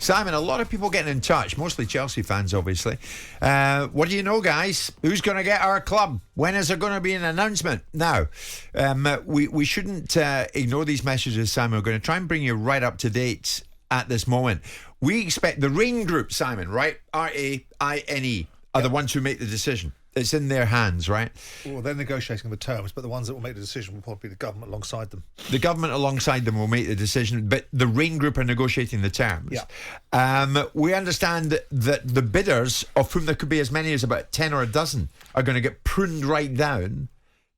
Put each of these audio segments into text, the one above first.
Simon, a lot of people getting in touch, mostly Chelsea fans, obviously. What do you know, guys? Who's going to get our club? When is there going to be an announcement? Now, we shouldn't ignore these messages, Simon. We're going to try and bring you right up to date at this moment. We expect the Rain Group, Simon, right? RAINE are the ones who make the decision. It's in their hands, right? Well, they're negotiating the terms, but the ones that will make the decision will probably be the government alongside them. The government alongside them will make the decision, but the Rain Group are negotiating the terms. Yeah. We understand that the bidders, of whom there could be as many as about 10 or a dozen, are going to get pruned right down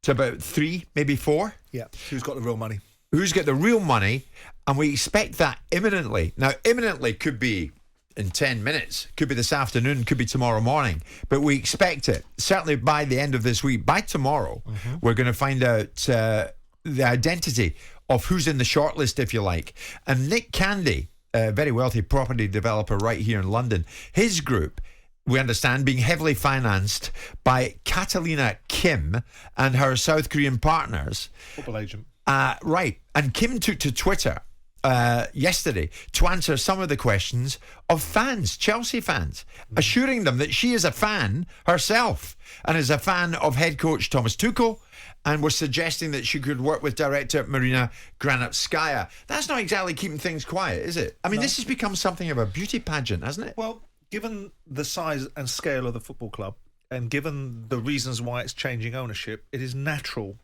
to about 3, maybe 4. Yeah. Who's got the real money? Who's got the real money? And we expect that imminently. Now, imminently could be in 10 minutes, could be this afternoon, could be tomorrow morning, but we expect it certainly by the end of this week. By tomorrow, we're going to find out the identity of who's in the shortlist, if you like. And Nick Candy, a very wealthy property developer right here in London, his group, we understand, being heavily financed by Catalina Kim and her South Korean partners. Football agent. Right. And Kim took to Twitter yesterday to answer some of the questions of fans, Chelsea fans, assuring them that she is a fan herself and is a fan of head coach Thomas Tuchel, and was suggesting that she could work with director Marina Granatskaya. That's not exactly keeping things quiet, is it? I mean, this has become something of a beauty pageant, hasn't it? Well, given the size and scale of the football club, and given the reasons why it's changing ownership, it is natural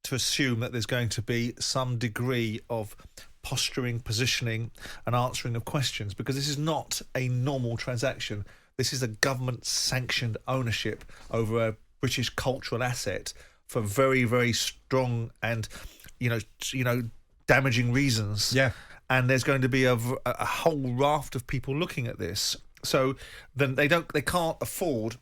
to assume that there's going to be some degree of posturing, positioning and answering of questions, because this is not a normal transaction. This is a government-sanctioned ownership over a British cultural asset for very, very strong and, you know, damaging reasons. Yeah. And there's going to be a whole raft of people looking at this. So then they can't afford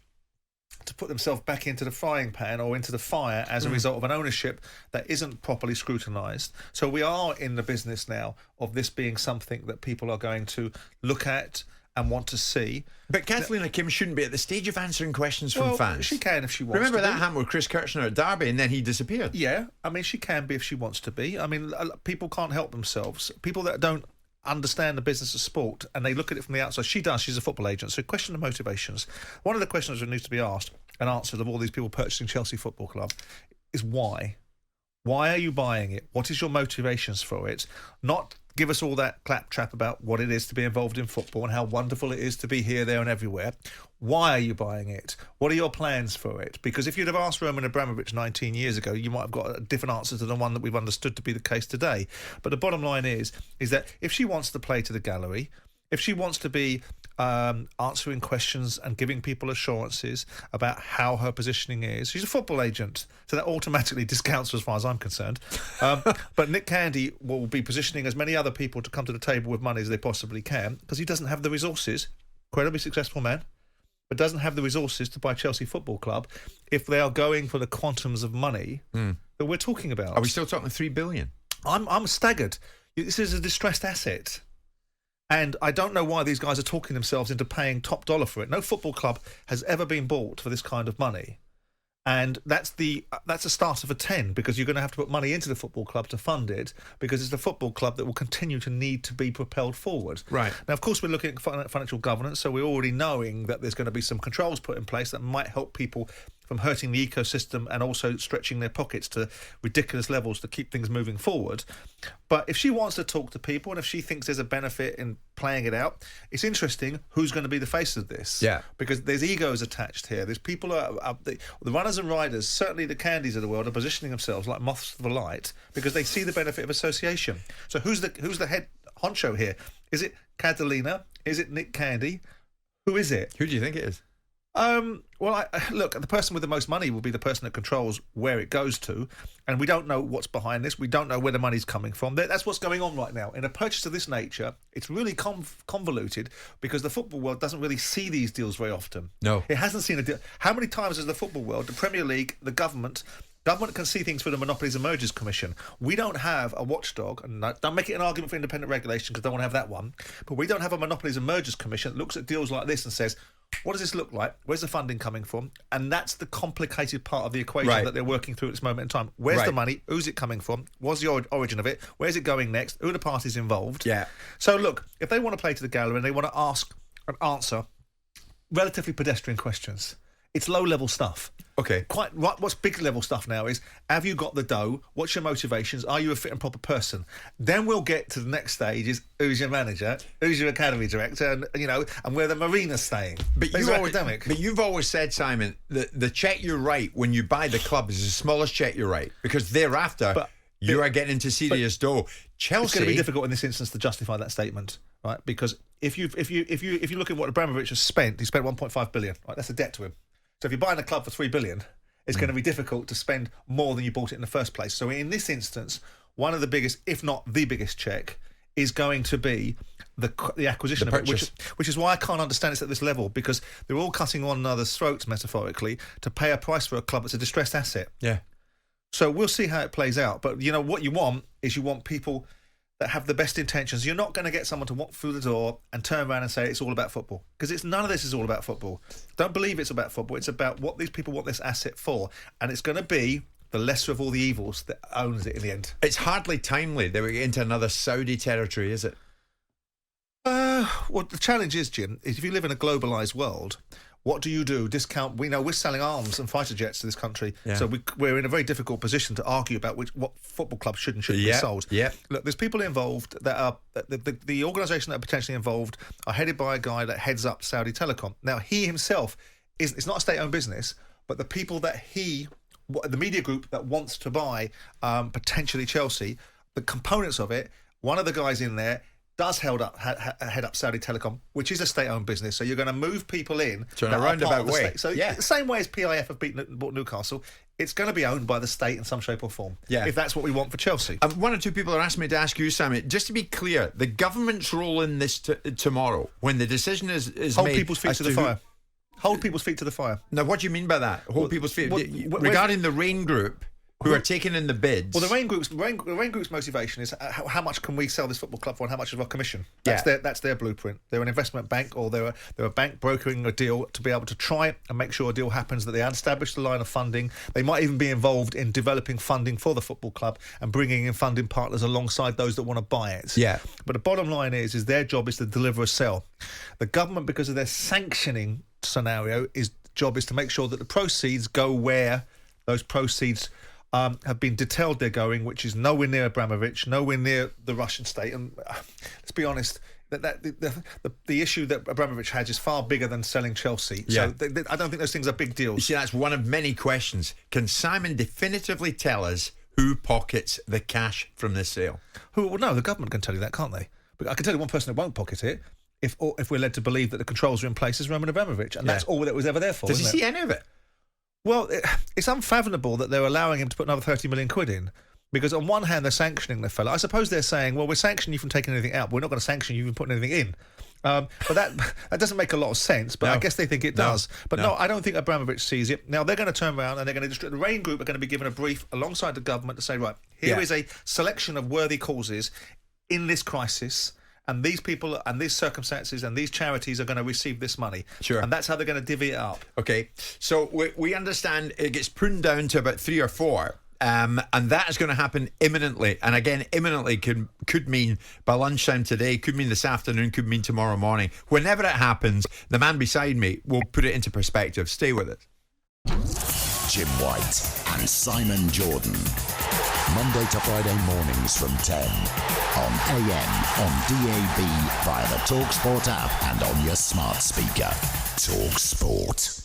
to put themselves back into the frying pan or into the fire as a result of an ownership that isn't properly scrutinised. So we are in the business now of this being something that people are going to look at and want to see. But Catalina Kim shouldn't be at the stage of answering questions from fans. She can if she wants Remember to. Remember that happened with Chris Kirchner at Derby and then he disappeared? Yeah, I mean, she can be if she wants to be. I mean, people can't help themselves. People that don't understand the business of sport and they look at it from the outside. She does. She's a football agent. So question the motivations. One of the questions that needs to be asked and answered of all these people purchasing Chelsea Football Club is why? Why are you buying it? What is your motivations for it? Not give us all that claptrap about what it is to be involved in football and how wonderful it is to be here, there and everywhere. Why are you buying it? What are your plans for it? Because if you'd have asked Roman Abramovich 19 years ago, you might have got a different answer to the one that we've understood to be the case today. But the bottom line is that if she wants to play to the gallery, if she wants to be answering questions and giving people assurances about how her positioning is, she's a football agent, so that automatically discounts her as far as I'm concerned. But Nick Candy will be positioning as many other people to come to the table with money as they possibly can, because he doesn't have the resources, incredibly successful man, but doesn't have the resources to buy Chelsea Football Club if they are going for the quantums of money that we're talking about. Are we still talking 3 billion? I'm staggered. This is a distressed asset. And I don't know why these guys are talking themselves into paying top dollar for it. No football club has ever been bought for this kind of money. And that's a start of a 10, because you're going to have to put money into the football club to fund it, because it's the football club that will continue to need to be propelled forward. Right. Now, of course, we're looking at financial governance, so we're already knowing that there's going to be some controls put in place that might help people from hurting the ecosystem and also stretching their pockets to ridiculous levels to keep things moving forward. But if she wants to talk to people and if she thinks there's a benefit in playing it out, it's interesting who's going to be the face of this. Yeah. Because there's egos attached here. There's people, the runners and riders, certainly the Candies of the world, are positioning themselves like moths to the light because they see the benefit of association. So who's the head honcho here? Is it Catalina? Is it Nick Candy? Who is it? Who do you think it is? Well, look, the person with the most money will be the person that controls where it goes to, and we don't know what's behind this. We don't know where the money's coming from. That's what's going on right now. In a purchase of this nature, it's really convoluted because the football world doesn't really see these deals very often. No. It hasn't seen a deal. How many times has the football world, the Premier League, the government can see things through the Monopolies and Mergers Commission. We don't have a watchdog, and don't make it an argument for independent regulation because I don't want to have that one, but we don't have a Monopolies and Mergers Commission that looks at deals like this and says, what does this look like? Where's the funding coming from? And that's the complicated part of the equation Right. that they're working through at this moment in time. Where's the Right. money? Who's it coming from? What's the origin of it? Where's it going next? Who are the parties involved? Yeah. So look, if they want to play to the gallery and they want to ask and answer relatively pedestrian questions, it's low-level stuff. Okay. Quite right. What's big level stuff now is, have you got the dough? What's your motivations? Are you a fit and proper person? Then we'll get to the next stage: is who's your manager, who's your academy director, and and where the marina's staying. But These you are always, academic. but you've always said, Simon, that the check you write when you buy the club is the smallest check you write, because thereafter you are getting into serious dough. Chelsea. It's going to be difficult in this instance to justify that statement, right? Because if you look at what Abramovich has spent, he spent 1.5 billion. Right, that's a debt to him. So if you're buying a club for 3 billion, it's going to be difficult to spend more than you bought it in the first place. So in this instance, one of the biggest, if not the biggest check, is going to be the acquisition The of it, purchase. which is why I can't understand it's at this level, because they're all cutting one another's throats, metaphorically, to pay a price for a club that's a distressed asset. Yeah. So we'll see how it plays out. But what you want is people that have the best intentions. You're not going to get someone to walk through the door and turn around and say it's all about football, because none of this is all about football. Don't believe it's about football. It's about what these people want this asset for, and it's going to be the lesser of all the evils that owns it in the end. It's hardly timely that we get into another Saudi territory, is it? Well, the challenge is, Jim, is if you live in a globalised world, what do you do? Discount? We know we're selling arms and fighter jets to this country, so we're in a very difficult position to argue about what football clubs should and shouldn't be sold. Yeah. Look, there's people involved that are the organisation that are potentially involved are headed by a guy that heads up Saudi Telecom. Now, he himself it's not a state-owned business, but the people that the media group that wants to buy potentially Chelsea, the components of it. One of the guys in there does head up Saudi Telecom, which is a state-owned business. So you're going to move people in. So in a roundabout way. So the same way as PIF have bought Newcastle, it's going to be owned by the state in some shape or form. Yeah. If that's what we want for Chelsea. One or two people are asking me to ask you, Simon, just to be clear, the government's role in this tomorrow, when the decision is hold made... people's feet to the fire. Hold people's feet to the fire. Now, what do you mean by that? Hold people's feet... regarding the Rain Group... who are taking in the bids. Well, the Rain Group's motivation is how much can we sell this football club for, and how much is our commission? That's their blueprint. They're an investment bank, or they're a bank brokering a deal to be able to try and make sure a deal happens, that they establish the line of funding. They might even be involved in developing funding for the football club and bringing in funding partners alongside those that want to buy it. Yeah. But the bottom line is their job is to deliver a sell. The government, because of their sanctioning scenario, job is to make sure that the proceeds go where those proceeds have been detailed they're going, which is nowhere near Abramovich, nowhere near the Russian state. And let's be honest, the issue that Abramovich has is far bigger than selling Chelsea. Yeah. So I don't think those things are big deals. You see, that's one of many questions. Can Simon definitively tell us who pockets the cash from this sale? Well, no, the government can tell you that, can't they? But I can tell you one person that won't pocket it, if we're led to believe that the controls are in place, is Roman Abramovich, and that's all that was ever there for. Does he see any of it? Well, it's unfathomable that they're allowing him to put another 30 million quid in, because on one hand they're sanctioning the fella. I suppose they're saying, well, we're sanctioning you from taking anything out, but we're not going to sanction you from putting anything in. But that doesn't make a lot of sense, but I guess they think it does. But no, I don't think Abramovich sees it. Now, they're going to turn around and they're going to... The Rain Group are going to be given a brief alongside the government to say, right, here is a selection of worthy causes in this crisis, and these people and these circumstances and these charities are going to receive this money. Sure. And that's how they're going to divvy it up. Okay. So we understand it gets pruned down to about 3 or 4. And that is going to happen imminently. And again, imminently could mean by lunchtime today, could mean this afternoon, could mean tomorrow morning. Whenever it happens, the man beside me will put it into perspective. Stay with it. Jim White and Simon Jordan. Monday to Friday mornings from 10 on AM, on DAB, via the talkSPORT app and on your smart speaker. talkSPORT.